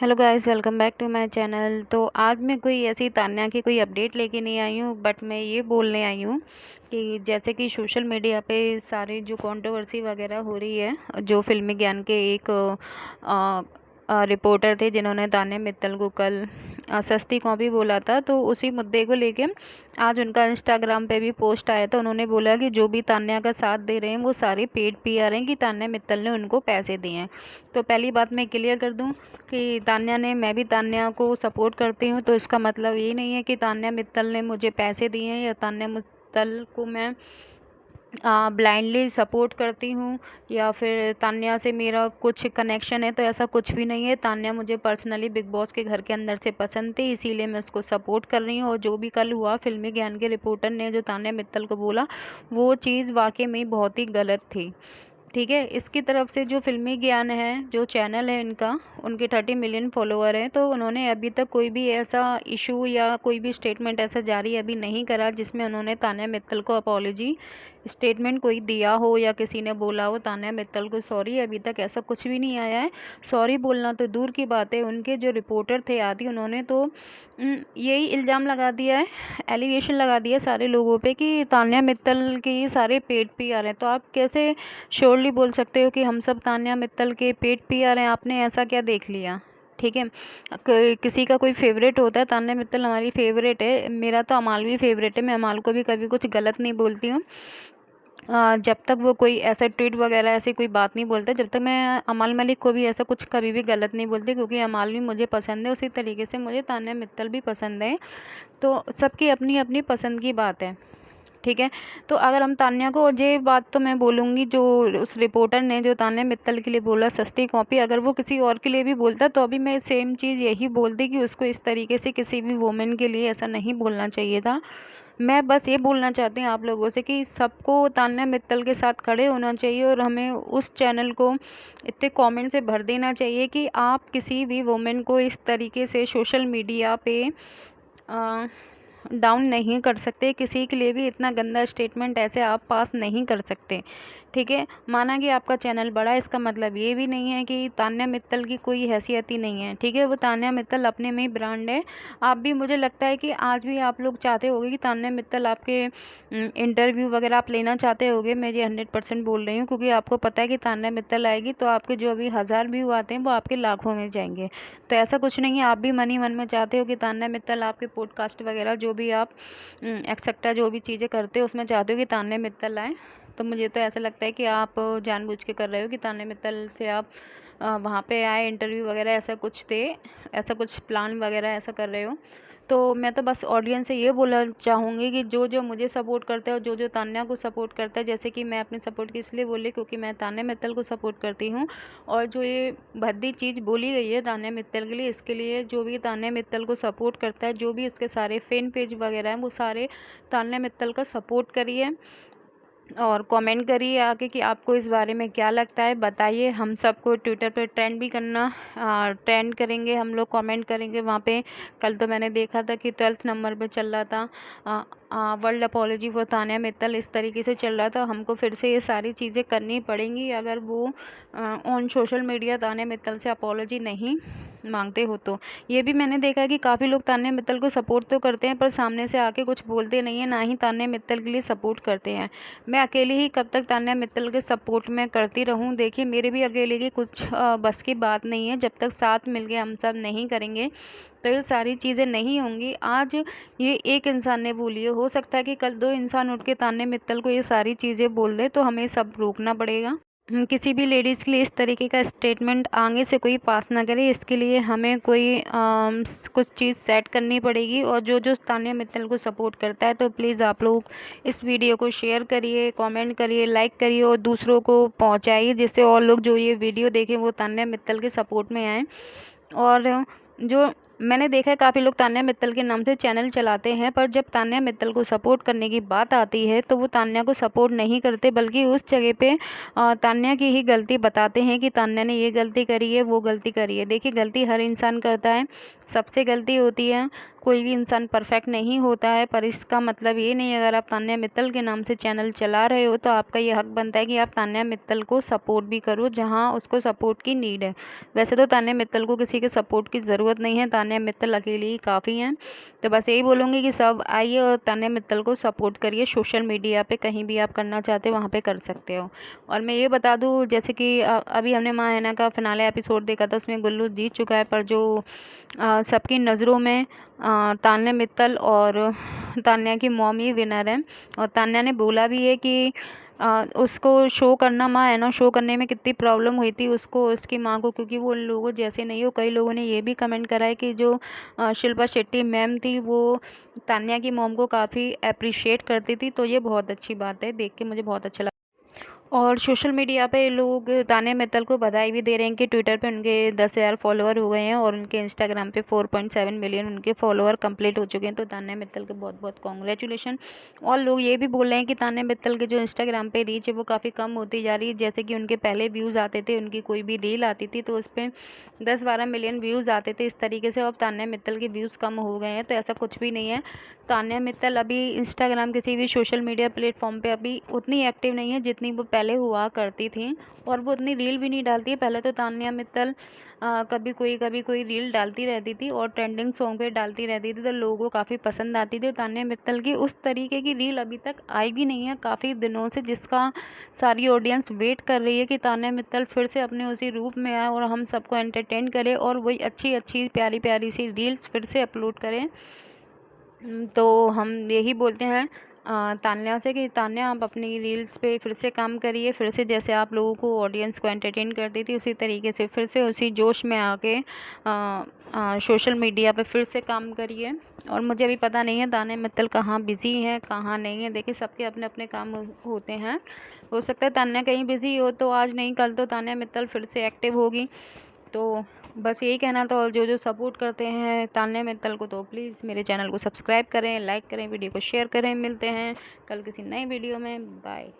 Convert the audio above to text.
Hello guys, welcome back to my channel. तो आज मैं कोई ऐसी तान्या की कोई अपडेट लेके नहीं आई हूँ, बट मैं ये बोलने आई हूँ कि जैसे कि सोशल मीडिया पे सारी जो कंट्रोवर्सी वगैरह हो रही है, जो फिल्मी ज्ञान के एक रिपोर्टर थे जिन्होंने तान्या मित्तल को कल सस्ती कॉपी बोला था, तो उसी मुद्दे को लेके आज उनका इंस्टाग्राम पे भी पोस्ट आया था। उन्होंने बोला कि जो भी तान्या का साथ दे रहे हैं वो सारे पेड पीआर हैं, कि तान्या मित्तल ने उनको पैसे दिए हैं। तो पहली बात मैं क्लियर कर दूं कि मैं भी तान्या को सपोर्ट करती हूँ, तो इसका मतलब ये नहीं है कि तान्या मित्तल ने मुझे पैसे दिए हैं या तान्या मित्तल को मैं ब्लाइंडली सपोर्ट करती हूँ या फिर तान्या से मेरा कुछ कनेक्शन है। तो ऐसा कुछ भी नहीं है। तान्या मुझे पर्सनली बिग बॉस के घर के अंदर से पसंद थी, इसीलिए मैं उसको सपोर्ट कर रही हूँ। और जो भी कल हुआ, फिल्मी ज्ञान के रिपोर्टर ने जो तान्या मित्तल को बोला, वो चीज़ वाकई में बहुत ही गलत थी। ठीक है, इसकी तरफ से जो फिल्मी ज्ञान है, जो चैनल है इनका, उनके 30 मिलियन फॉलोअर हैं, तो उन्होंने अभी तक कोई भी ऐसा इशू या कोई भी स्टेटमेंट ऐसा जारी अभी नहीं करा जिसमें उन्होंने तान्या मित्तल को अपॉलोजी स्टेटमेंट कोई दिया हो या किसी ने बोला हो तान्या मित्तल को सॉरी। अभी तक ऐसा कुछ भी नहीं आया है। सॉरी बोलना तो दूर की बात है, उनके जो रिपोर्टर थे आदि, उन्होंने तो यही इल्ज़ाम लगा दिया है, एलिगेशन लगा दिया सारे लोगों पे कि तान्या मित्तल के ये सारे पेड पीआर हैं। तो आप कैसे श्योरली बोल सकते हो कि हम सब तान्या मित्तल के पेड पीआर हैं? आपने ऐसा क्या देख लिया? ठीक है, किसी का कोई फेवरेट होता है। तान्या मित्तल हमारी फेवरेट है, मेरा तो अमाल भी फेवरेट है। मैं अमाल को भी कभी कुछ गलत नहीं बोलती हूँ। जब तक वो कोई ऐसा ट्वीट वगैरह ऐसी कोई बात नहीं बोलते, जब तक मैं अमाल मलिक को भी ऐसा कुछ कभी भी गलत नहीं बोलती, क्योंकि अमाल भी मुझे पसंद है, उसी तरीके से मुझे तान्या मित्तल भी पसंद है। तो सबकी अपनी अपनी पसंद की बात है। ठीक है, तो अगर हम तान्या को, ये बात तो मैं बोलूँगी, जो उस रिपोर्टर ने जो तान्या मित्तल के लिए बोला सस्ती कॉपी, अगर वो किसी और के लिए भी बोलता तो अभी मैं सेम चीज़ यही बोलती कि उसको इस तरीके से किसी भी वुमेन के लिए ऐसा नहीं बोलना चाहिए था। मैं बस ये बोलना चाहती हूँ आप लोगों से कि सबको तान्या मित्तल के साथ खड़े होना चाहिए, और हमें उस चैनल को इतने कमेंट से भर देना चाहिए कि आप किसी भी वुमेन को इस तरीके से सोशल मीडिया पे डाउन नहीं कर सकते। किसी के लिए भी इतना गंदा स्टेटमेंट ऐसे आप पास नहीं कर सकते। ठीक है, माना कि आपका चैनल बड़ा है, इसका मतलब ये भी नहीं है कि तान्या मित्तल की कोई हैसियत ही नहीं है। ठीक है, वो तान्या मित्तल अपने में ही ब्रांड है। आप भी, मुझे लगता है कि आज भी आप लोग चाहते होगे कि तान्या मित्तल आपके इंटरव्यू वगैरह आप लेना चाहते होगे। मैं ये 100% बोल रही हूँ, क्योंकि आपको पता है कि तान्या मित्तल आएगी तो आपके जो अभी 1000 व्यू आते हैं वो आपके लाखों में जाएंगे। तो ऐसा कुछ नहीं है, आप भी मन ही मन में चाहते हो कि तान्या मित्तल आपके पॉडकास्ट वगैरह जो भी आप एक्सेट्रा जो भी चीज़ें करते हो उसमें चाहते हो कि तान्या मित्तल आए। तो मुझे तो ऐसा लगता है कि आप जानबूझ के कर रहे हो कि तान्या मित्तल से आप वहाँ पे आए, इंटरव्यू वगैरह ऐसा कुछ थे, ऐसा कुछ प्लान वगैरह ऐसा कर रहे हो। तो मैं तो बस ऑडियंस से ये बोलना चाहूँगी कि जो जो मुझे सपोर्ट करता है और जो जो तान्या को सपोर्ट करता है, जैसे कि मैं अपने सपोर्ट की इसलिए बोली क्योंकि मैं तान्या मित्तल को सपोर्ट करती हूँ, और जो ये भद्दी चीज़ बोली गई है तान्या मित्तल के लिए, इसके लिए जो भी तान्या मित्तल को सपोर्ट करता है, जो भी उसके सारे फैन पेज वगैरह हैं, वो सारे तान्या मित्तल का सपोर्ट करिए और कमेंट करिए आके कि आपको इस बारे में क्या लगता है, बताइए। हम सबको ट्विटर पे ट्रेंड भी करना, ट्रेंड करेंगे हम लोग, कमेंट करेंगे वहाँ पे। कल तो मैंने देखा था कि 12th नंबर पे चल रहा था world apology for Tanya Mittal, इस तरीके से चल रहा था। हमको फिर से ये सारी चीज़ें करनी पड़ेंगी अगर वो on social media Tanya Mittal से अपॉलोजी नहीं मांगते हो। तो ये भी मैंने देखा है कि काफ़ी लोग तान्या मित्तल को सपोर्ट तो करते हैं, पर सामने से आके कुछ बोलते नहीं है, ना ही तान्या मित्तल के लिए सपोर्ट करते हैं। मैं अकेली ही कब तक तान्या मित्तल के सपोर्ट में करती रहूं? देखिए, मेरे भी अकेले की कुछ बस की बात नहीं है। जब तक साथ मिल के हम सब नहीं करेंगे तो ये सारी चीज़ें नहीं होंगी। आज ये एक इंसान ने बोली है, हो सकता है कि कल 2 इंसान उठ के तान्या मित्तल को ये सारी चीज़ें बोल दे, तो हमें सब रोकना पड़ेगा। किसी भी लेडीज़ के लिए इस तरीके का स्टेटमेंट आगे से कोई पास ना करे, इसके लिए हमें कोई कुछ चीज़ सेट करनी पड़ेगी। और जो जो तान्या मित्तल को सपोर्ट करता है, तो प्लीज़ आप लोग इस वीडियो को शेयर करिए, कमेंट करिए, लाइक करिए और दूसरों को पहुंचाइए, जिससे और लोग जो ये वीडियो देखें वो तान्या मित्तल के सपोर्ट में आएँ। और जो मैंने देखा है काफ़ी लोग तान्या मित्तल के नाम से चैनल चलाते हैं, पर जब तान्या मित्तल को सपोर्ट करने की बात आती है तो वो तान्या को सपोर्ट नहीं करते, बल्कि उस जगह पे तान्या की ही गलती बताते हैं कि तान्या ने ये गलती करी है, वो गलती करी है। देखिए, गलती हर इंसान करता है, सबसे गलती होती है, कोई भी इंसान परफेक्ट नहीं होता है। पर इसका मतलब ये नहीं है, अगर आप तान्या मित्तल के नाम से चैनल चला रहे हो तो आपका ये हक बनता है कि आप तान्या मित्तल को सपोर्ट भी करो जहाँ उसको सपोर्ट की नीड है। वैसे तो तान्या मित्तल को किसी के सपोर्ट की ज़रूरत नहीं है, तान्या मित्तल अकेली ही काफ़ी हैं। तो बस यही बोलूँगी कि सब आइए और तान्या मित्तल को सपोर्ट करिए। सोशल मीडिया पे कहीं भी आप करना चाहते हो वहाँ पे कर सकते हो। और मैं ये बता दूँ, जैसे कि अभी हमने माँ है ना का फिनाले एपिसोड देखा था, उसमें गुल्लू जीत चुका है, पर जो सबकी नज़रों में तान्या मित्तल और तान्या की मॉम ही विनर है। और तान्या ने बोला भी है कि उसको शो करना, माँ है ना, शो करने में कितनी प्रॉब्लम हुई थी उसको, उसकी माँ को, क्योंकि वो उन लोगों जैसे नहीं हो। कई लोगों ने ये भी कमेंट करा है कि जो शिल्पा शेट्टी मैम थी वो तान्या की मॉम को काफ़ी अप्रिशिएट करती थी। तो ये बहुत अच्छी बात है, देख के मुझे बहुत अच्छा लगा। और सोशल मीडिया पे लोग तान्या मित्तल को बधाई भी दे रहे हैं कि ट्विटर पे उनके 10,000 फॉलोअर हो गए हैं और उनके इंस्टाग्राम पे 4.7 मिलियन उनके फॉलोअर कंप्लीट हो चुके हैं। तो तान्या मित्तल को बहुत बहुत कॉन्ग्रेचुलेशन। और लोग ये भी बोल रहे हैं कि तान्या मित्तल के जो इंस्टाग्राम पे रीच है वो काफ़ी कम होती जा रही है। जैसे कि उनके पहले व्यूज़ आते थे, उनकी कोई भी रील आती थी तो उस पर 10-12 मिलियन व्यूज़ आते थे, इस तरीके से। अब तान्या मित्तल के व्यूज़ कम हो गए हैं, तो ऐसा कुछ भी नहीं है। तान्या मित्तल अभी इंस्टाग्राम किसी भी सोशल मीडिया प्लेटफॉर्म पे अभी उतनी एक्टिव नहीं है जितनी वो पहले हुआ करती थी। और वो उतनी रील भी नहीं डालती है। पहले तो तान्या मित्तल कभी कोई रील डालती रहती थी और ट्रेंडिंग सॉन्ग पे डालती रहती थी, तो लोगों को काफ़ी पसंद आती थी। और तान्या मित्तल की उस तरीके की रील अभी तक आई भी नहीं है काफ़ी दिनों से, जिसका सारी ऑडियंस वेट कर रही है कि तान्या मित्तल फिर से अपने उसी रूप में आए और हम सबको एंटरटेन करे और वही अच्छी अच्छी प्यारी प्यारी सी रील्स फिर से अपलोड करें। तो हम यही बोलते हैं तान्या से कि तान्या, आप अपनी रील्स पे फिर से काम करिए, फिर से जैसे आप लोगों को, ऑडियंस को एंटरटेन करती थी उसी तरीके से फिर से उसी जोश में आके सोशल मीडिया पे फिर से काम करिए। और मुझे अभी पता नहीं है तान्या मित्तल कहाँ बिज़ी है कहाँ नहीं है। देखिए, सबके अपने अपने काम होते हैं। हो सकता है तान्या कहीं बिज़ी हो तो आज नहीं कल तो तान्या मित्तल फिर से एक्टिव होगी। तो बस यही कहना था। और जो जो सपोर्ट करते हैं तान्या मित्तल को, तो प्लीज़ मेरे चैनल को सब्सक्राइब करें, लाइक करें, वीडियो को शेयर करें। मिलते हैं कल किसी नई वीडियो में। बाय।